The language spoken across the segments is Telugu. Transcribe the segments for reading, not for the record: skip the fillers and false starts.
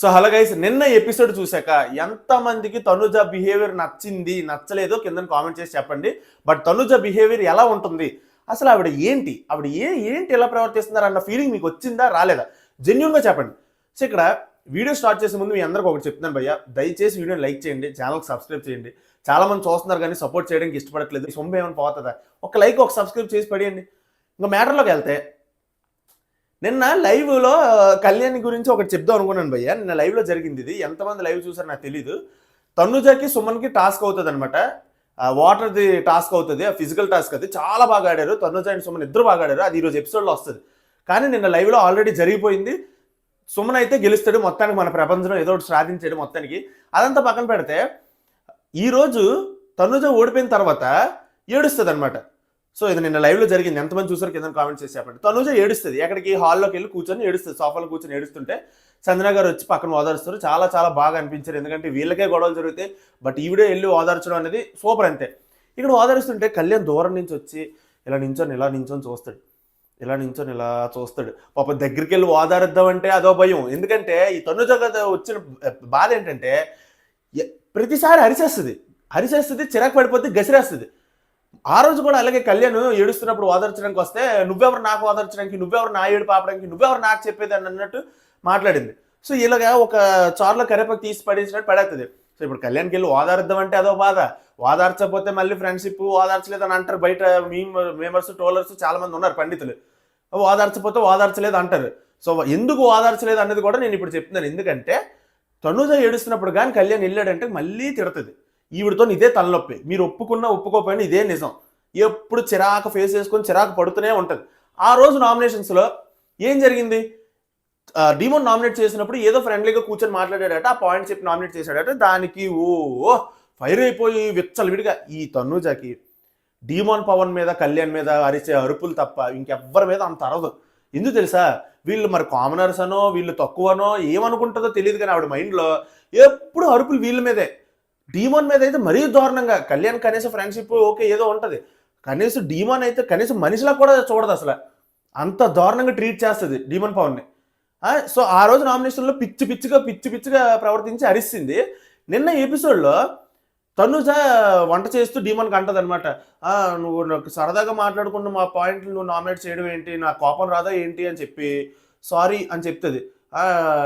సో హలో గైస్, నిన్న ఎపిసోడ్ చూశాక ఎంతమందికి తనుజ బిహేవియర్ నచ్చింది నచ్చలేదో కింద కామెంట్ చేసి చెప్పండి. బట్ తనుజ బిహేవియర్ ఎలా ఉంటుంది, అసలు ఆవిడ ఏంటి, ఆవిడ ఏంటి ఎలా ప్రవర్తిస్తున్నారు అన్న ఫీలింగ్ మీకు వచ్చిందా రాలేదా జెన్యున్గా చెప్పండి. సో ఇక్కడ వీడియో స్టార్ట్ చేసే ముందు మీ అందరికి ఒకటి చెప్తున్నాను భయ్య, దయచేసి వీడియోని లైక్ చేయండి, ఛానల్కి సబ్స్క్రైబ్ చేయండి. చాలా మంది చూస్తున్నారు కానీ సపోర్ట్ చేయడానికి ఇష్టపడట్లేదు. సొమ్ము ఏమైనా పోతుందా, ఒక లైక్ ఒక సబ్స్క్రైబ్ చేసి పడేయండి. ఇంకా మ్యాటర్లోకి వెళ్తే, నిన్న లైవ్లో కళ్యాణ్ గురించి ఒకటి చెప్దాం అనుకున్నాను భయ్య. నిన్న లైవ్లో జరిగింది ఇది, ఎంతమంది లైవ్ చూసారు నాకు తెలీదు. తనుజకి సుమన్కి టాస్క్ అవుతుంది అనమాట, వాటర్ది టాస్క్ అవుతుంది, ఫిజికల్ టాస్క్. అది చాలా బాగా ఆడారు, తనుజ అండ్ సుమన్ ఇద్దరు బాగా ఆడారు. అది ఈరోజు ఎపిసోడ్లో వస్తుంది. కానీ నిన్న లైవ్లో ఆల్రెడీ జరిగిపోయింది. సుమన్ అయితే గెలుస్తాడు మొత్తానికి, మన ప్రపంచంలో ఏదో ఒకటి సాధించాడు మొత్తానికి. అదంతా పక్కన పెడితే ఈరోజు తనుజ ఓడిపోయిన తర్వాత ఏడుస్తుంది అనమాట. సో ఇది నిన్న లైవ్లో జరిగింది, ఎంతమంది చూసారు కింద కామెంట్ చేసి చెప్పండి. తనుజ ఏడుస్తుంది, ఎక్కడికి హాల్లోకి వెళ్ళి కూర్చొని ఏడుస్తుంది, సోఫాలో కూర్చొని ఏడుస్తుంటే సంజన గారు వచ్చి పక్కన ఓదారుస్తారు. చాలా చాలా బాగా అనిపించారు, ఎందుకంటే వీళ్ళకే గొడవలు జరుగుతాయి, బట్ ఈవిడే వెళ్ళి ఓదార్చడం అనేది సూపర్. అంతే. ఇక్కడ ఓదారుస్తుంటే కళ్యాణ్ దూరం నుంచి వచ్చి ఇలా నించొని చూస్తాడు, ఇలా చూస్తాడు. పాప దగ్గరికి వెళ్ళి ఓదారుద్దామంటే అదో భయం, ఎందుకంటే ఈ తనుజ వచ్చిన బాధ ఏంటంటే ప్రతిసారి హరిసేస్తుంది, చిరాకు పడిపోతే గసిరేస్తుంది. ఆ రోజు కూడా అలాగే కళ్యాణ్ ఏడుస్తున్నప్పుడు ఓదార్చడానికి వస్తే నువ్వెవరు నాకు ఓదార్చడానికి, నువ్వెవరు నా ఏడు పాపడానికి, నువ్వెవరు నాకు చెప్పేది అని అన్నట్టు మాట్లాడింది. సో ఇలాగా ఒక చార్లో కరేపాకు తీసి పడేసినట్టు పడేస్తుంది. సో ఇప్పుడు కళ్యాణ్కి వెళ్ళి ఓదార్ద్దామంటే అదో బాధ, ఓదార్చకపోతే మళ్ళీ ఫ్రెండ్షిప్ ఓదార్చలేదు అని అంటారు. బయట మేమర్స్ ట్రోలర్స్ చాలా మంది ఉన్నారు పండితులు, ఓదార్చకపోతే ఓదార్చలేదు అంటారు. సో ఎందుకు ఓదార్చలేదు అన్నది కూడా నేను ఇప్పుడు చెప్తున్నాను. ఎందుకంటే తనుజ ఏడుస్తున్నప్పుడు కానీ కళ్యాణ్ వెళ్ళాడంటే మళ్ళీ తిడుతుంది. ఈవిడతో ఇదే తలనొప్పి, మీరు ఒప్పుకున్నా ఒప్పుకోకపోయినా ఇదే నిజం. ఎప్పుడు చిరాకు ఫేస్ చేసుకొని చిరాకు పడుతూనే ఉంటుంది. ఆ రోజు నామినేషన్స్లో ఏం జరిగింది, డీమోన్ నామినేట్ చేసినప్పుడు ఏదో ఫ్రెండ్లీగా కూర్చొని మాట్లాడాడట, ఆ పాయింట్ చెప్పి నామినేట్ చేశాడట. దానికి ఫైర్ అయిపోయి విచ్చలవిడిగా ఈ తనుజకి డీమోన్ పవన్ మీద కళ్యాణ్ మీద అరిచే అరుపులు తప్ప ఇంకెవ్వరి మీద అంత అరవదు. ఎందుకు తెలుసా, వీళ్ళు మరి కామనర్స్ అనో వీళ్ళు తక్కువనో ఏమనుకుంటుందో తెలియదు, కానీ ఆవిడ మైండ్లో ఎప్పుడు అరుపులు వీళ్ళ మీదే. డీమోన్ మీద అయితే మరీ దారుణంగా, కళ్యాణ్ కనీసం ఫ్రెండ్షిప్ ఓకే ఏదో ఉంటుంది, కనీసం డీమోన్ అయితే కనీసం మనిషిలా కూడా చూడదు, అసలు అంత దారుణంగా ట్రీట్ చేస్తుంది డీమోన్ పవన్ని. సో ఆ రోజు నామినేషన్లో పిచ్చి పిచ్చిగా ప్రవర్తించి అరిస్తుంది. నిన్న ఎపిసోడ్లో తనుజ వంట చేస్తూ డీమోన్కి అంటది అనమాట, నువ్వు నాకు సరదాగా మాట్లాడుకున్న మా పాయింట్లు నువ్వు నామినేట్ చేయడం ఏంటి, నా కోపం రాదా ఏంటి అని చెప్పి సారీ అని చెప్తుంది.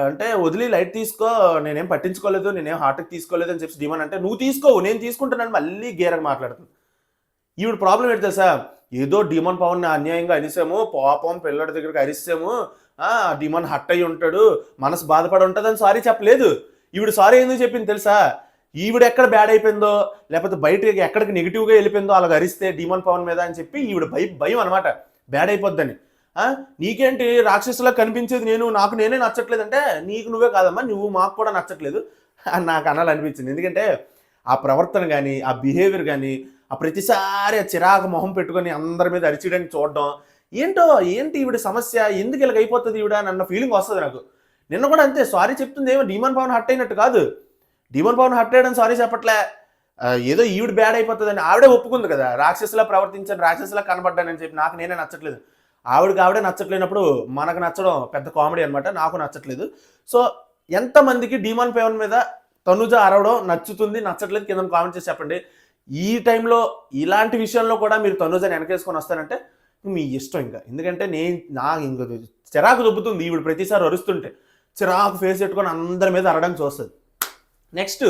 అంటే వదిలి లైట్ తీసుకో, నేనేం పట్టించుకోలేదు, నేనేం హార్ట్కి తీసుకోలేదు అని చెప్పి డీమోన్ అంటే నువ్వు తీసుకోవు నేను తీసుకుంటానని మళ్ళీ గేరగా మాట్లాడుతుంది. ఈవిడ ప్రాబ్లం ఏంటి తెలుసా, ఏదో డీమోన్ పవన్ అన్యాయంగా అరిసాము, పాపం పిల్లడి దగ్గరికి అరిసాము, డీమోన్ హట్ అయ్యి ఉంటాడు, మనసు బాధపడి ఉంటుంది అని సారీ చెప్పలేదు. ఈవిడ సారీ ఎందుకు చెప్పింది తెలుసా, ఈవిడ ఎక్కడ బ్యాడ్ అయిపోయిందో లేకపోతే బయటకి ఎక్కడికి నెగిటివ్గా వెళ్ళిపోయిందో అలాగ అరిస్తే డీమోన్ పవన్ మీద అని చెప్పి ఈవిడ భయం అనమాట, బ్యాడ్ అయిపోద్దని. నీకేంటి రాక్షసులా కనిపించేది నేను, నాకు నేనే నచ్చట్లేదు అంటే నీకు నువ్వే కాదమ్మా, నువ్వు మాకు కూడా నచ్చట్లేదు అని నాకు అనాలనిపించింది. ఎందుకంటే ఆ ప్రవర్తన కానీ ఆ బిహేవియర్ కానీ ఆ ప్రతిసారి ఆ చిరాకు మొహం పెట్టుకొని అందరి మీద అరిచేయడానికి చూడడం ఏంటి ఈవిడ సమస్య, ఎందుకు ఇలాగ అయిపోతుంది ఈవిడ అన్న ఫీలింగ్ వస్తుంది నాకు. నిన్న కూడా అంతే, సారీ చెప్తుంది ఏమో డీమోన్ పవన్ హట్ అయినట్టు కాదు, డీమోన్ పవన్ హట్ అయ్యడం సారీ చెప్పట్లే, ఏదో ఈవిడ బ్యాడ్ అయిపోతుందని ఆవిడే ఒప్పుకుంది కదా, రాక్షసులా ప్రవర్తించాను, రాక్షసులా కనబడ్డానని చెప్పి నాకు నేనే నచ్చట్లేదు. ఆవిడే నచ్చట్లేనప్పుడు మనకు నచ్చడం పెద్ద కామెడీ అనమాట, నాకు నచ్చట్లేదు. సో ఎంతమందికి డీమోన్ పవన్ మీద తనుజ అరవడం నచ్చుతుంది నచ్చట్లేదు కింద కామెంట్ చేసి చెప్పండి. ఈ టైంలో ఇలాంటి విషయంలో కూడా మీరు తనుజని వెనకేసుకొని వస్తానంటే మీ ఇష్టం ఇంకా, ఎందుకంటే నాకు ఇంక చిరాకు దొబ్బుతుంది ఈవిడ ప్రతిసారి అరుస్తుంటే, చిరాకు ఫేస్ పెట్టుకొని అందరి మీద అరడానికి చూస్తుంది. నెక్స్ట్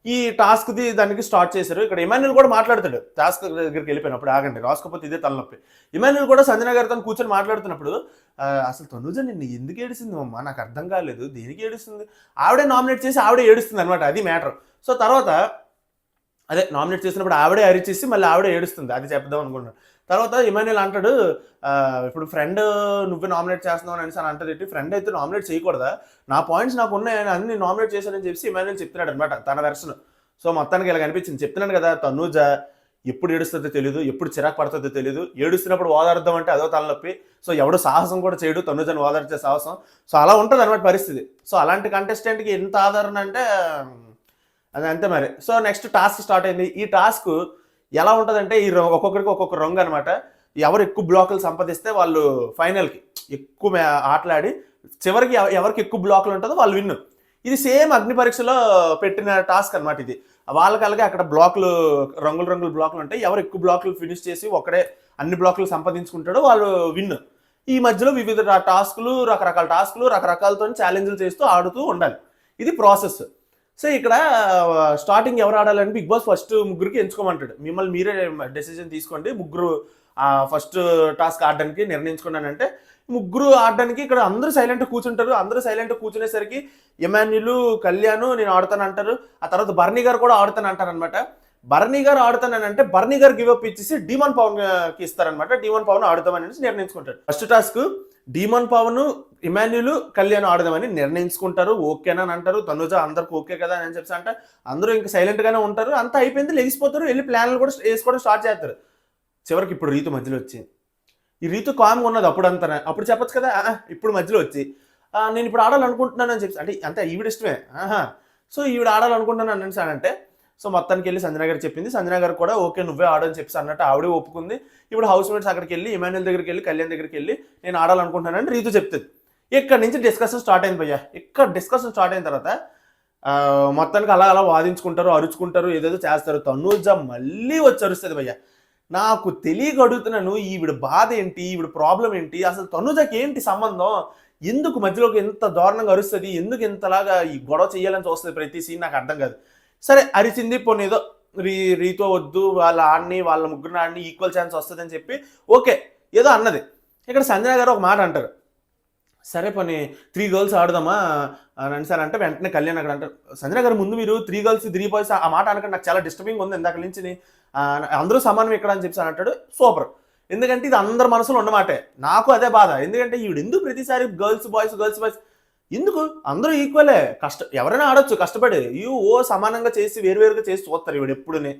ఈ టాస్క్ది దానికి స్టార్ట్ చేశారు. ఇక్కడ ఇమాన్యుల్ కూడా మాట్లాడతాడు టాస్క్ దగ్గరికి వెళ్ళిపోయినప్పుడు, ఆగండి రాసుకోకపోతే ఇదే తలనొప్పి. ఇమాన్యుల్ కూడా సంజన గారితో కూర్చొని మాట్లాడుతున్నప్పుడు అసలు తనుజ నిన్ను ఎందుకు ఏడుస్తుంది అమ్మా, నాకు అర్థం కాలేదు, దేనికి ఏడుస్తుంది, ఆవిడే నామినేట్ చేసి ఆవిడే ఏడుస్తుంది అనమాట, అది మ్యాటర్. సో తర్వాత అదే నామినేట్ చేసినప్పుడు ఆవిడే అరిచేసి మళ్ళీ ఆవిడే ఏడుస్తుంది, అది చెప్దాం అనుకుంటున్నాను. తర్వాత ఇమాన్యుల్ అంటాడు, ఇప్పుడు ఫ్రెండ్ నువ్వే నామినేట్ చేస్తున్నావు అని అంటది, ఫ్రెండ్ అయితే నామినేట్ చేయకూడదా, నా పాయింట్స్ నాకు ఉన్నాయని అన్ని నామినేట్ చేశానని చెప్పి ఇమాన్యుల్ చెప్తున్నాడు అనమాట తన వెర్షన్. సో మొత్తానికి ఇలా కనిపించింది. చెప్తున్నాను కదా, తనుజ ఎప్పుడు ఏడుస్తుందో తెలియదు, ఎప్పుడు చిరాకు పడుతుందో తెలియదు, ఏడుస్తున్నప్పుడు ఓదార్ద్దాం అంటే అదో తలనొప్పి. సో ఎవడు సాహసం కూడా చేయడు తనుజని ఓదార్చే సాహసం. సో అలా ఉంటుంది అనమాట పరిస్థితి. సో అలాంటి కంటెస్టెంట్కి ఎంత ఆదరణ అంటే అది అంతే మరి. సో నెక్స్ట్ టాస్క్ స్టార్ట్ అయింది. ఈ టాస్క్ ఎలా ఉంటుందంటే ఈ ఒక్కొక్కరికి ఒక్కొక్క రంగు అనమాట. ఎవరు ఎక్కువ బ్లాకులు సంపాదిస్తే వాళ్ళు ఫైనల్కి ఎక్కువ ఆటలాడి చివరికి ఎవరికి ఎక్కువ బ్లాకులు ఉంటుందో వాళ్ళు విన్ను. ఇది సేమ్ అగ్ని పరీక్షలో పెట్టిన టాస్క్ అనమాట ఇది. వాళ్ళకి అలాగే అక్కడ బ్లాక్లు రంగుల రంగుల బ్లాక్లు ఉంటాయి. ఎవరు ఎక్కువ బ్లాక్లు ఫినిష్ చేసి ఒకడే అన్ని బ్లాక్లు సంపాదించుకుంటాడో వాళ్ళు విన్. ఈ మధ్యలో వివిధ టాస్కులు రకరకాలతో ఛాలెంజ్లు చేస్తూ ఆడుతూ ఉండాలి. ఇది ప్రాసెస్. సో ఇక్కడ స్టార్టింగ్ ఎవరు ఆడాలని బిగ్ బాస్ ఫస్ట్ ముగ్గురికి ఎంచుకోమంటాడు. మిమ్మల్ని మీరే డెసిజన్ తీసుకోండి, ముగ్గురు ఫస్ట్ టాస్క్ ఆడడానికి నిర్ణయించుకున్నానంటే ముగ్గురు ఆడడానికి ఇక్కడ అందరూ సైలెంట్ కూర్చుంటారు. అందరూ సైలెంట్ కూర్చునేసరికి ఎమాన్యులు, కళ్యాణ్ నేను ఆడుతాను అంటారు. ఆ తర్వాత బర్నీ గారు కూడా ఆడుతాను అంటారు అనమాట. బర్నీ గారు ఆడుతానంటే బర్నీ గారు గివప్ ఇచ్చేసి డీమన్ పవన్ కి ఇస్తారనమాట. డీమన్ పవన్ ఆడుతామని నిర్ణయించుకుంటాడు. First task demon Pavan, Emmanuel, Kalyan ఆడదామని నిర్ణయించుకుంటారు. ఓకేనా అని అంటారు. తనుజ అందరికి ఓకే కదా అని చెప్పి అంటే అందరూ ఇంకా సైలెంట్ గానే ఉంటారు. అంతా అయిపోయింది, లెగిసిపోతారు, వెళ్ళి ప్లాన్లు కూడా వేసుకోవడం స్టార్ట్ చేస్తారు. చివరికి ఇప్పుడు రీతు మధ్యలో వచ్చి, ఈ రీతు కామ్గా ఉన్నది అప్పుడు చెప్పొచ్చు కదా, ఇప్పుడు మధ్యలో వచ్చి నేను ఇప్పుడు ఆడాలనుకుంటున్నాను అని చెప్పి అంటే ఈవిడ ఇష్టమే, సో ఈవిడ ఆడాలనుకుంటున్నాను అనేసి సో మొత్తానికి వెళ్ళి సంజన గారు చెప్పింది. సంజన గారు కూడా ఓకే నువ్వే ఆడని చెప్పి అన్నట్టు ఆవిడే ఒప్పుకుంది. ఇప్పుడు హౌస్ మేట్స్ అక్కడికి వెళ్ళి ఇమాన్యుల్ దగ్గరికి వెళ్ళి కళ్యాణ్ దగ్గరికి వెళ్ళి నేను ఆడాలనుకుంటున్నానని రీతు చెప్తుంది. ఇక్కడ నుంచి డిస్కషన్ స్టార్ట్ అయింది భయ్య. ఇక్కడ డిస్కషన్ స్టార్ట్ అయిన తర్వాత మొత్తానికి అలా అలా వాదించుకుంటారు, అరుచుకుంటారు, ఏదేదో చేస్తారు. తనుజ మళ్ళీ వచ్చి అరుస్తుంది భయ్య. నాకు తెలియక అడుగుతున్నాను, ఈవిడ బాధ ఏంటి, ఈవిడ ప్రాబ్లం ఏంటి, అసలు తనుజకి ఏంటి సంబంధం, ఎందుకు మధ్యలోకి ఎంత దారుణంగా అరుస్తుంది, ఎందుకు ఇంతలాగా ఈ గొడవ చేయాలని చూస్తుంది ప్రతి సీన్, నాకు అర్థం కాదు. సరే అరిచింది, పోనీ ఏదో రీతో వద్దు వాళ్ళ వాళ్ళ ముగ్గురు ఆడిని ఈక్వల్ ఛాన్స్ వస్తుంది అని చెప్పి ఓకే ఏదో అన్నది. ఇక్కడ సంజన గారు ఒక మాట అంటారు, సరే పోనీ 3 గర్ల్స్ ఆడదామా అని సార్ అంటే వెంటనే కళ్యాణ్ అక్కడ అంటారు, సంజన గారు ముందు మీరు 3 గర్ల్స్ 3 బాయ్స్ ఆ మాట అనకండి, నాకు చాలా డిస్టర్బింగ్ ఉంది ఇందాక నుంచి, అందరూ సమానం ఇక్కడ అని చెప్పి అంటాడు. సూపర్, ఎందుకంటే ఇది అందరి మనసులో ఉన్నమాటే. నాకు అదే బాధ, ఎందుకంటే ఈవిడ ఎందుకు ప్రతిసారి గర్ల్స్ బాయ్స్ ఎందుకు, అందరూ ఈక్వలే, ఎవరైనా ఆడొచ్చు కష్టపడి, సమానంగా చేసి వేరువేరుగా చేసి చూస్తారు ఈవిడ ఎప్పుడుని.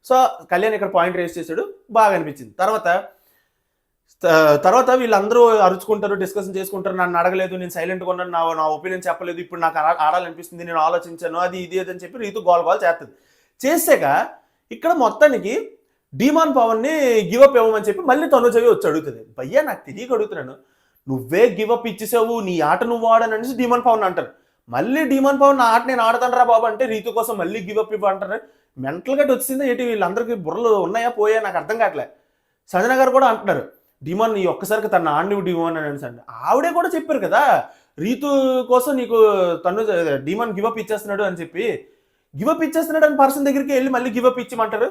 సో కళ్యాణ్ ఇక్కడ పాయింట్ రేస్ చేశాడు, బాగా అనిపించింది. తర్వాత వీళ్ళందరూ అరుచుకుంటారు, డిస్కషన్ చేసుకుంటారు, నన్ను అడగలేదు, నేను సైలెంట్గా ఉన్నాను, నా ఒపీనియన్ చెప్పలేదు, ఇప్పుడు నాకు ఆడాలనిపిస్తుంది, నేను ఆలోచించాను, అది ఇది అని చెప్పి రీతు గోల్ చేస్తుంది. చేసాక ఇక్కడ మొత్తానికి డీమాన్ పవన్ని గివప్ ఇవ్వమని చెప్పి మళ్ళీ తనుజవి వచ్చి అడుగుతుంది. భయ్యా నాకు తెలియక అడుగుతున్నాను, నువ్వే గివప్ ఇచ్చేసావు, నీ ఆట నువ్వు ఆడని అనేసి డీమాన్ పవన్ అంటారు. మళ్ళీ డీమాన్ పవన్ నా ఆట నేను ఆడతాను రా బాబు అంటే రీతు కోసం మళ్ళీ గివప్ ఇవ్వంటారు. మెంటల్ గట్టి వచ్చిందా ఏంటి, వీళ్ళందరికీ బుర్రలు ఉన్నాయా పోయా నాకు అర్థం కావట్లే. సంజన గారు కూడా అంటున్నారు, డిమాన్ ఈ ఒక్కసారికి తన ఆడిని డిమాన్ అని అనేసి ఆవిడే కూడా చెప్పారు కదా రీతు కోసం నీకు తను డిమాన్ గివప్ ఇచ్చేస్తున్నాడు అని చెప్పి, గివప్ ఇచ్చేస్తున్నాడు అని పర్సన్ దగ్గరికి వెళ్ళి మళ్ళీ గివప్ ఇచ్చిమంటారు.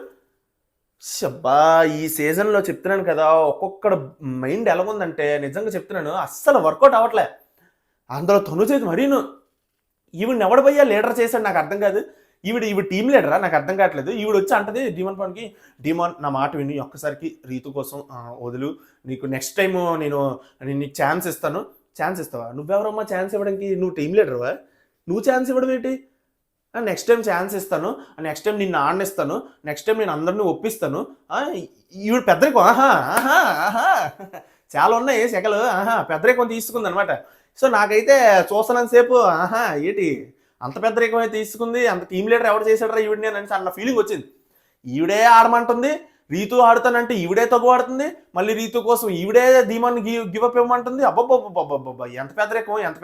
షబ్బా, ఈ సీజన్లో చెప్తున్నాను కదా ఒక్కొక్కడ మైండ్ ఎలాగుందంటే నిజంగా చెప్తున్నాను అస్సలు వర్కౌట్ అవ్వట్లే. అందులో తను చేతి మరీను ఈవిడిని ఎవడ పోయా లీడర్ చేశాడు నాకు అర్థం కాదు. ఈవిడ టీం లీడరా నాకు అర్థం కావట్లేదు. ఈవిడ వచ్చి అంటది డిమాన్ పవన్కి, డిమాన్ నా మాట విని ఒక్కసారికి రీతు కోసం వదులు, నీకు నెక్స్ట్ టైం నేను నీకు ఛాన్స్ ఇస్తాను. ఛాన్స్ ఇస్తావా, నువ్వెవరమ్మా ఛాన్స్ ఇవ్వడానికి, నువ్వు టీం లీడర్వా, నువ్వు ఛాన్స్ ఇవ్వడం ఏంటి, నెక్స్ట్ టైం ఛాన్స్ ఇస్తాను, నెక్స్ట్ టైం నిన్ను ఆడనిస్తాను, నెక్స్ట్ టైం నేను అందరినీ ఒప్పిస్తాను. ఈవిడ పెద్దరికం చాలా ఉన్నాయి సెకలు, పెద్దరికం తీసుకుంది అనమాట. సో నాకైతే చూస్తున్నంతసేపు ఏంటి అంత పెద్దరికం అయితే తీసుకుంది, అంత టీం లీడర్ ఎవరు చేశాడరా ఈవిడని అని అన్న ఫీలింగ్ వచ్చింది. ఈవిడే ఆడమంటుంది, రీతు ఆడుతానంటే ఈవిడే తగ్గు ఆడుతుంది, మళ్ళీ రీతు కోసం ఈవిడే ధీమాన్ని గివప్ ఇవ్వమంటుంది. అబ్బబ్బబ్బబ్బబ్బబ్బా ఎంత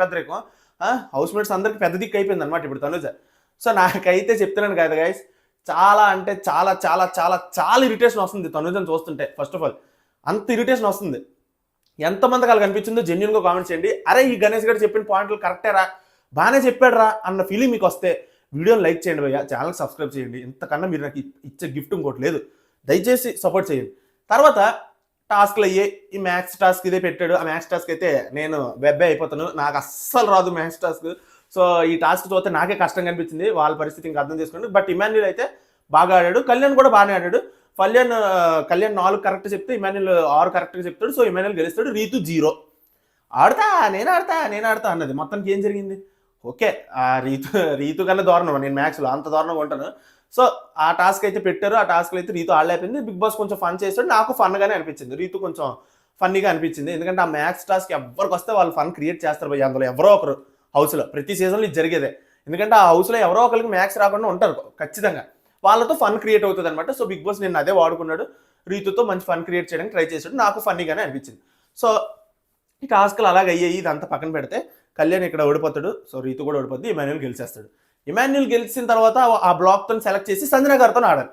పెద్దరికం. హౌస్ మేట్స్ అందరికి పెద్ద దిక్కు అయిపోయింది అనమాట ఇప్పుడు తనుజ. సో నాకైతే చెప్తున్నాను కదా గైస్, చాలా అంటే చాలా చాలా చాలా చాలా ఇరిటేషన్ వస్తుంది తనుజని చూస్తుంటే. ఫస్ట్ ఆఫ్ ఆల్ అంత ఇరిటేషన్ వస్తుంది. ఎంతమంది కాలు కనిపించిందో జెన్యున్గా కామెంట్ చేయండి. అరే ఈ గణేష్ గారు చెప్పిన పాయింట్లు కరెక్టేరా, బాగానే చెప్పాడురా అన్న ఫీలింగ్ మీకు వస్తే వీడియోని లైక్ చేయండి భయ్య, ఛానల్కి సబ్స్క్రైబ్ చేయండి. ఇంతకన్నా మీరు నాకు ఇచ్చే గిఫ్ట్ ఇంకోటి లేదు, దయచేసి సపోర్ట్ చేయండి. తర్వాత టాస్క్లు అయ్యాయి, ఈ మ్యాథ్స్ టాస్క్ ఇదే పెట్టాడు. ఆ మ్యాథ్స్ టాస్క్ అయితే నేను వెబ్బే అయిపోతాను, నాకు అస్సలు రాదు మ్యాథ్స్ టాస్క్. సో ఈ టాస్క్ చూస్తే నాకే కష్టంగా అనిపించింది, వాళ్ళ పరిస్థితి ఇంకా అర్థం చేసుకోండి. బట్ ఇమాన్యుల్ అయితే బాగా ఆడాడు, కళ్యాణ్ కూడా బాగానే ఆడాడు. కళ్యాణ్ 4 కరెక్ట్ చెప్తే ఇమాన్యుల్ 6 కరెక్ట్గా చెప్తాడు. సో ఇమాన్యుల్ గెలుస్తాడు. రీతు 0 నేను ఆడతా అన్నది. మొత్తానికి ఏం జరిగింది, ఓకే రీతు కన్నా దారుణం, నేను మ్యాథ్స్లో అంత దారుణంగా ఉంటాను. సో ఆ టాస్క్ అయితే పెట్టారు, ఆ టాస్క్లో అయితే రీతు ఆడలేకపోయింది. బిగ్ బాస్ కొంచెం ఫన్ చేస్తాడు, నాకు ఫన్గానే అనిపించింది, రీతు కొంచెం ఫన్నీగా అనిపించింది. ఎందుకంటే ఆ మ్యాథ్స్ టాస్క్ ఎవరికి వస్తే వాళ్ళు ఫన్ క్రియేట్ చేస్తారు భయ్య. అందులో ఎవరో ఒకరు హౌస్లో ప్రతి సీజన్లో ఇది జరిగేదే, ఎందుకంటే ఆ హౌస్లో ఎవరో ఒకరికి మ్యాథ్స్ రాకుండా ఉంటారు ఖచ్చితంగా, వాళ్ళతో ఫన్ క్రియేట్ అవుతుంది అనమాట. సో బిగ్ బాస్ నేను అదే వాడుకున్నాడు, రీతుతో మంచి ఫన్ క్రియేట్ చేయడానికి ట్రై చేశాడు, నాకు ఫన్నీగానే అనిపించింది. సో ఈ టాస్క్లు అలాగ అయ్యాయి, ఇదంతా పక్కన పెడితే కళ్యాణ్ ఇక్కడ ఓడిపోతాడు, సో రీతు కూడా ఓడిపోద్ది, ఇమాన్యుల్ గెలిచేస్తాడు. ఇమాన్యుల్ గెలిచిన తర్వాత ఆ బ్లాక్తో సెలెక్ట్ చేసి సంజన గారితో ఆడాలి.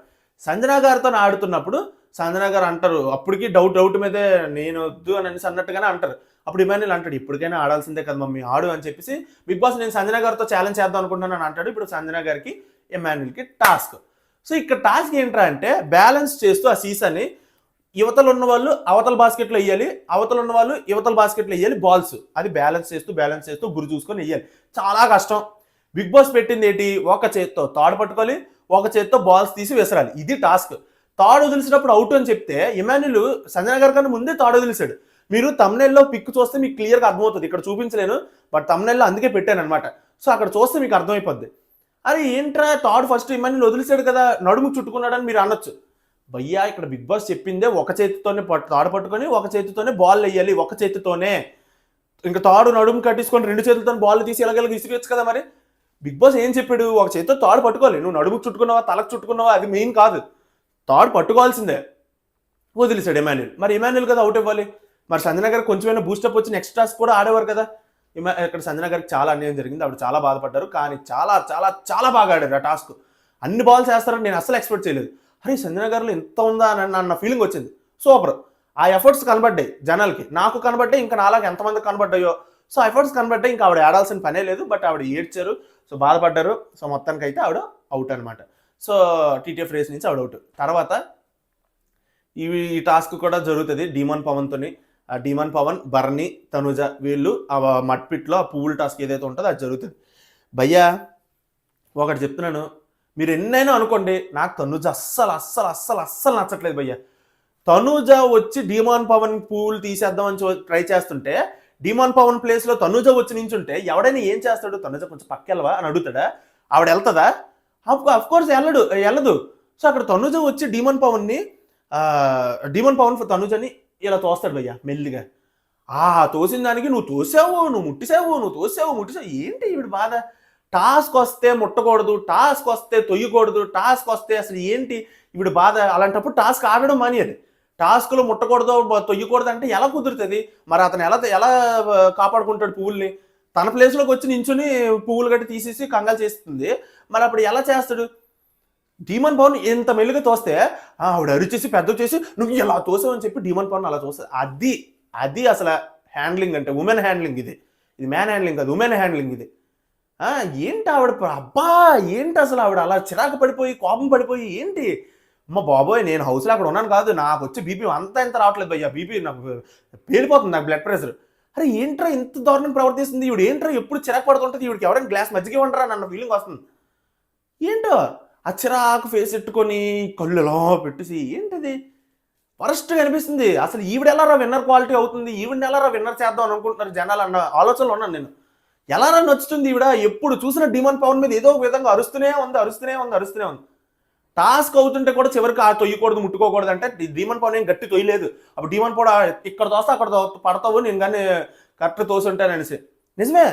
సంజన గారితో ఆడుతున్నప్పుడు సంజన గారు అంటారు, అప్పటికి డౌట్ మీదే నేను వద్దు అని అన్నట్టుగానే అంటారు. అప్పుడు ఇమాన్యుల్ అంటాడు, ఇప్పటికైనా ఆడాల్సిందే కదా మమ్మీ, ఆడు అని చెప్పేసి బిగ్ బాస్ నేను సంజన గారితో ఛాలెంజ్ చేద్దాం అనుకుంటున్నాను అంటాడు. ఇప్పుడు సంజన గారికి ఇమాన్యుల్కి టాస్క్. సో ఇక్కడ టాస్క్ ఏంట్రా అంటే బ్యాలెన్స్ చేస్తూ ఆ సీసాని యువతలు ఉన్న వాళ్ళు అవతల బాస్కెట్లో వేయాలి, అవతలు ఉన్న వాళ్ళు యువతల బాస్కెట్లో వేయాలి బాల్స్. అది బ్యాలెన్స్ చేస్తూ గురి చూసుకొని వేయాలి. చాలా కష్టం. బిగ్ బాస్ పెట్టింది ఏంటి, ఒక చేత్తో తాడు పట్టుకోవాలి, ఒక చేత్తో బాల్స్ తీసి విసరాలి. ఇది టాస్క్. తాడు వదిలిసినప్పుడు అవుట్ అని చెప్తే ఇమాన్యుల్ సంజన గారి కన్నా ముందే తాడు వదిలిసాడు. మీరు తమ్నెల్లో పిక్ చూస్తే మీకు క్లియర్గా అర్థమవుతుంది. ఇక్కడ చూపించలేను, బట్ తమ్నెల్లో అందుకే పెట్టాను అనమాట. సో అక్కడ చూస్తే మీకు అర్థమైపోద్ది. అరే ఏంట్రా తాడు ఫస్ట్ ఇమాన్యుల్ వదిలిసాడు కదా, నడుము చుట్టుకున్నాడని మీరు అనొచ్చు. భయ్యా ఇక్కడ బిగ్ బాస్ చెప్పిందే ఒక చేతితోనే తాడు పట్టుకొని ఒక చేతితోనే బాల్ వేయాలి, ఒక చేతితోనే. ఇంకా తాడు నడుము కట్టించుకొని 2 చేతులతో బాల్ తీసి ఎలాగెలా విసిగొచ్చు కదా. మరి బిగ్ బాస్ ఏం చెప్పాడు, ఒక చేతితో తాడు పట్టుకోవాలి. నువ్వు నడుముకు చుట్టుకున్నావా తలకు చుట్టుకున్నావా అది మెయిన్ కాదు, తాడు పట్టుకోవాల్సిందే. వదిలేసాడు ఇమాన్యుల్. మరి ఇమాన్యుల్ కదా అవుట్ ఇవ్వాలి. మరి సంజన గారికి కొంచెమైనా బూస్టప్ వచ్చి నెక్స్ట్ టాస్క్ కూడా ఆడేవారు కదా. ఇక్కడ సంజన గారికి చాలా అన్యాయం జరిగింది, ఆవిడ చాలా బాధపడ్డారు. కానీ చాలా చాలా చాలా బాగా ఆడారు ఆ టాస్క్. అన్ని బాల్స్ వేస్తారని నేను అస్సలు ఎక్స్పెక్ట్ చేయలేదు. అరే సంజన గారిలో ఎంత ఉందా అని అన్న ఫీలింగ్ వచ్చింది. సూపర్. ఆ ఎఫర్ట్స్ కనబడ్డాయి జనాలకి, నాకు కనబడ్డాయి, ఇంకా నాలాగా ఎంతమంది కనబడ్డాయో. సో ఎఫర్ట్స్ కనబడ్డాయి, ఇంకా ఆవిడ ఆడాల్సిన పనే లేదు. బట్ ఆవిడ ఏడ్చారు, సో బాధపడ్డారు. సో మొత్తానికి అయితే ఆవిడ అవుట్ అనమాట. సో టీటీఎఫ్ రేస్ నుంచి ఆవిడ అవుట్. తర్వాత ఈ టాస్క్ కూడా జరుగుతుంది డీమాన్ పవన్తోని. డీమాన్ పవన్, బర్నీ, తనుజ వీళ్ళు ఆ మట్పిట్లో ఆ పువ్వుల టాస్క్ ఏదైతే ఉంటుందో అది జరుగుతుంది. భయ్యా ఒకటి చెప్తున్నాను, మీరు ఎన్నైనా అనుకోండి, నాకు తనుజ అస్సలు అస్సలు అస్సలు అస్సలు నచ్చట్లేదు భయ్యా. తనుజ వచ్చి డీమాన్ పవన్ పువ్వులు తీసేద్దామని ట్రై చేస్తుంటే, డీమాన్ పవన్ ప్లేస్లో తనుజ వచ్చి నించుంటే ఎవడైనా ఏం చేస్తాడు, తనుజ కొంచెం పక్కెళ్ళవా అని అడుగుతాడా? ఆవిడ వెళ్తుందా? అఫ్కోర్స్ వెళ్ళదు. సో అక్కడ తనుజ వచ్చి డీమాన్ పవన్ తనుజని ఇలా తోస్తాడు భయ్యా మెల్లిగా. తోసిన దానికి నువ్వు తోసావు, నువ్వు ముట్టిసావు. ఏంటి ఈవిడ బాధ? టాస్క్ వస్తే ముట్టకూడదు, టాస్క్ వస్తే తొయ్యకూడదు, టాస్క్ వస్తే అసలు ఏంటి ఈవిడ బాధ? అలాంటప్పుడు టాస్క్ ఆడడం మానేయాలి. టాస్క్లో ముట్టకూడదు తొయ్యకూడదు అంటే ఎలా కుదురుతుంది? మరి అతను ఎలా కాపాడుకుంటాడు పువ్వుల్ని? తన ప్లేస్లోకి వచ్చి నించుని పువ్వులు గట్టి తీసేసి కంగాలు చేస్తుంది. మరి అప్పుడు ఎలా చేస్తాడు? డీమాన్ పవన్ ఎంత మెల్లిగా తోస్తే ఆవిడ అరిచేసి పెద్ద చేసి నువ్వు ఇలా తోసావు అని చెప్పి డీమాన్ పవన్ అలా తోస్తుంది. అది అసలు హ్యాండ్లింగ్ అంటే ఉమెన్ హ్యాండ్లింగ్. ఇది మ్యాన్ హ్యాండ్లింగ్ కాదు, ఉమెన్ హ్యాండ్లింగ్ ఇది. ఏంటి ఆవిడ ఏంటి అసలు ఆవిడ అలా చిరాకు పడిపోయి కోపం పడిపోయి ఏంటి? అమ్మ బాబోయ్, నేను హౌస్లో అక్కడ ఉన్నాను కాదు, నాకు వచ్చి బీపీ ఎంత రావట్లేదు భయ్యా, బీపీ నాకు పేలిపోతుంది, నాకు బ్లడ్ ప్రెషర్. అరే ఏంట్రా ఇంత దారుణంగా ప్రవర్తిస్తుంది ఈవిడ? ఏంట్రా ఎప్పుడు చిరాకు పడుతుంటుంది ఈవిడికి? ఎవరైనా గ్లాస్ మజ్జిగ ఉండరా నన్న ఫీలింగ్ వస్తుంది. ఏంటో ఆ చిరాకు ఫేస్ ఎట్టుకొని కళ్ళు ఎలా పెట్టేసి ఏంటది వరస్ట్గా అనిపిస్తుంది. అసలు ఈవిడ ఎలారా విన్నర్ క్వాలిటీ అవుతుంది, ఈవిడని ఎలారా విన్నర్ చేద్దాం అని అనుకుంటున్నారు జనాలు అన్న ఆలోచనలో ఉన్నాను నేను. ఎలారా నచ్చుతుంది ఈవిడ? ఎప్పుడు చూసిన డీమాన్ పవన్ మీద ఏదో ఒక విధంగా అరుస్తూనే ఉంది. టాస్క్ అవుతుంటే కూడా చివరికి తొయ్యకూడదు, ముట్టుకోకూడదు అంటే డీమాన్ పవన్ ఏం గట్టి తొయ్యలేదు. అప్పుడు డీమాన్ పవన్ ఇక్కడ తోస్తే అక్కడ పడతావు, నేను కానీ కరెక్ట్ తోసుంటాను అనేసి. నిజమే,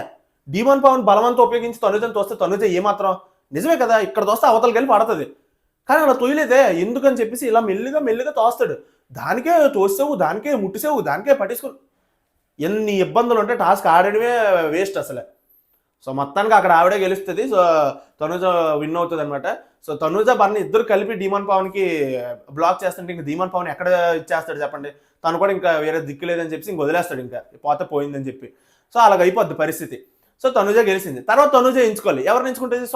డీమాన్ పవన్ బలవంతం ఉపయోగించి తనుజని తోస్తే తనుజ ఏమాత్రం నిజమే కదా, ఇక్కడ తోస్తే అవతలకి వెళ్ళి పడుతుంది. కానీ అలా తొయ్యలేదే, ఎందుకని చెప్పేసి ఇలా మెల్లిగా తోస్తాడు. దానికే తోసావు, దానికే ముట్టిసావు, దానికే పట్టించుకో. ఎన్ని ఇబ్బందులు ఉంటే టాస్క్ ఆడడమే వేస్ట్ అసలే. సో మొత్తానికి అక్కడ ఆవిడే గెలుస్తుంది. సో తనుజ విన్ అవుతుంది అనమాట. సో తనుజ బర్ని ఇద్దరు కలిపి డీమాన్ పవన్కి బ్లాక్ చేస్తుంటే ఇంకా డీమాన్ పవన్ ఎక్కడ ఇచ్చేస్తాడు చెప్పండి? తను కూడా ఇంకా వేరే దిక్కు లేదని చెప్పి ఇంక వదిలేస్తాడు, ఇంకా పోయిందని చెప్పి. సో అలాగ అయిపోద్ది పరిస్థితి. సో తనుజ గెలిచింది. తర్వాత తనుజ ఎంచుకోవాలి. ఎవరిని ఎంచుకుంటుంది?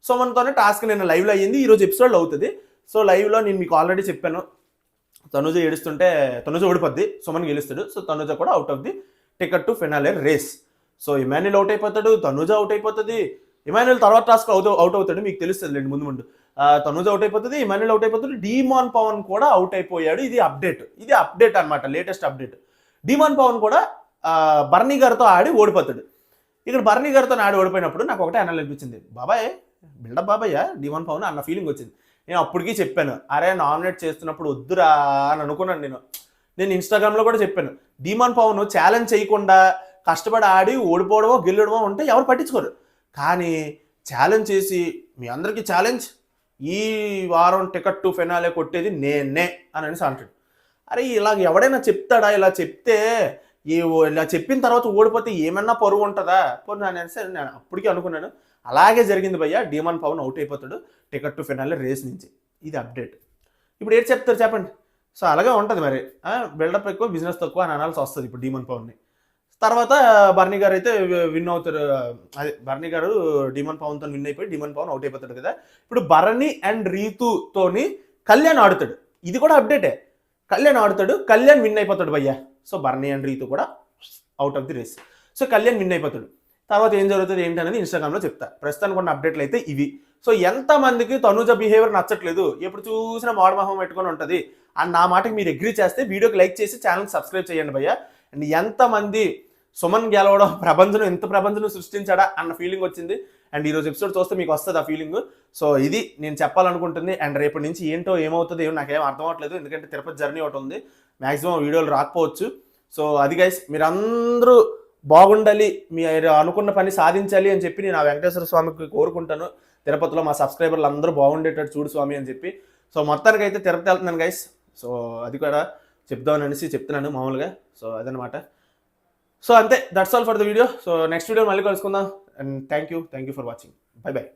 సుమన్తోనే టాస్క్ నేను లైవ్లో అయ్యింది, ఈరోజు ఎపిసోడ్లో అవుతుంది. సో లైవ్లో నేను మీకు ఆల్రెడీ చెప్పాను, తనుజ ఏడుస్తుంటే తనుజ ఓడిపోద్ది, సుమన్ గెలుస్తాడు. సో తనుజ కూడా out of the ticket to finale race. So Emmanuel out అయిపోతాడు, తనుజ అవుట్ అయిపోతుంది. ఇమాన్యుల్ తర్వాత టాస్క్ అవుట్ అవుతాడు, మీకు తెలుస్తుంది లేండి ముందు. తనుజ అవుట్ అయిపోతుంది, ఇమాన్యుల్ అవుట్ అయిపోతుంది, డీమాన్ పవన్ కూడా అవుట్ అయిపోయాడు. ఇది అప్డేట్ అనమాట, లేటెస్ట్ అప్డేట్. డీమాన్ పవన్ కూడా బర్నీ గారితో ఆడి ఓడిపోతాడు. ఇక్కడ బర్నీ గారితో ఆడి ఓడిపోయినప్పుడు నాకు ఒకటే అనాలనిపించింది, బాబాయ్ బిల్డప్ బాబాయ్ డీమాన్ పవన్ అన్న ఫీలింగ్ వచ్చింది. నేను అప్పటికీ చెప్పాను, అరే నామినేట్ చేస్తున్నప్పుడు వద్దురా అని అనుకున్నాను. నేను ఇన్స్టాగ్రామ్లో కూడా చెప్పాను, డీమాన్ పవన్ ఛాలెంజ్ చేయకుండా కష్టపడి ఆడి ఓడిపోవడమో గెలవడమో ఉంటే ఎవరు పట్టించుకోరు. కానీ ఛాలెంజ్ చేసి మీ అందరికీ ఛాలెంజ్, ఈ వారం టికెట్ టు ఫినాలే కొట్టేది నేనే అని అంటాడు. అరే ఇలాగ ఎవడైనా చెప్తాడా? ఇలా చెప్తే ఇలా చెప్పిన తర్వాత ఓడిపోతే ఏమన్నా పరువు ఉంటుందా పోనీ నేను అప్పటికే అనుకున్నాను. అలాగే జరిగింది భయ్య. డీమన్ పవన్ అవుట్ అయిపోతాడు టికెట్ టు ఫినాలే రేస్ నుంచి. ఇది అప్డేట్. ఇప్పుడు ఏం చెప్తారు చెప్పండి. సో అలాగే ఉంటుంది మరి. బిల్డప్ ఎక్కువ బిజినెస్ తక్కువ అని అనాల్సి వస్తుంది ఇప్పుడు డీమన్ పవన్ని. తర్వాత బర్నీ గారు అయితే విన్ అవుతారు. అదే బర్నీ గారు డీమన్ పవన్తో విన్ అయిపోయి డీమన్ పవన్ అవుట్ అయిపోతాడు కదా. ఇప్పుడు బర్నీ అండ్ రీతుతోని కళ్యాణ్ ఆడుతాడు. ఇది కూడా అప్డేటే. కళ్యాణ్ ఆడుతాడు, కళ్యాణ్ విన్ అయిపోతాడు భయ్య. సో బర్నీ అండ్ రీతు కూడా out of the race. So Kalyan win అయిపోతాడు. తర్వాత ఏం జరుగుతుంది ఏంటి అనేది ఇన్స్టాగ్రామ్లో చెప్తా. ప్రస్తుతానికి ఉన్న అప్డేట్లు అయితే ఇవి. సో ఎంతమందికి తనుజ బిహేవియర్ నచ్చట్లేదు, ఎప్పుడు చూసినా మోడమొహం పెట్టుకొని ఉంటుంది అండ్ నా మాటకి మీరు అగ్రీ చేస్తే వీడియోకి లైక్ చేసి ఛానల్కి సబ్స్క్రైబ్ చేయండి భయ్య. అండ్ ఎంతమంది సుమన్ గెలవడం ప్రపంచం ఎంత ప్రపంచం సృష్టించాడా అన్న ఫీలింగ్ వచ్చింది. అండ్ ఈరోజు ఎపిసోడ్ చూస్తే మీకు వస్తుంది ఆ ఫీలింగ్. సో ఇది నేను చెప్పాలనుకుంటుంది. అండ్ రేపటి నుంచి ఏంటో ఏమవుతుందో ఏమో నాకేం అర్థం అవ్వట్లేదు. ఎందుకంటే తిరుపతి జర్నీ ఒకటి ఉంది, మ్యాక్సిమం వీడియోలు రాకపోవచ్చు. సో అది గైస్, మీరందరూ బాగుండాలి, మీరు అనుకున్న పని సాధించాలి అని చెప్పి నేను ఆ వెంకటేశ్వర స్వామికి కోరుకుంటాను. తిరుపతిలో మా సబ్స్క్రైబర్లు అందరూ బాగుండేటట్టు చూడు స్వామి అని చెప్పి. సో మొత్తానికి అయితే తిరుపతి వెళ్తున్నాను గైస్. సో అది కూడా చెప్దామని అనేసి చెప్తున్నాను మామూలుగా. సో అదనమాట. సో అంతే, that's all for the video. So next video మళ్ళీ కలుసుకుందాం. And thank you for watching. By by.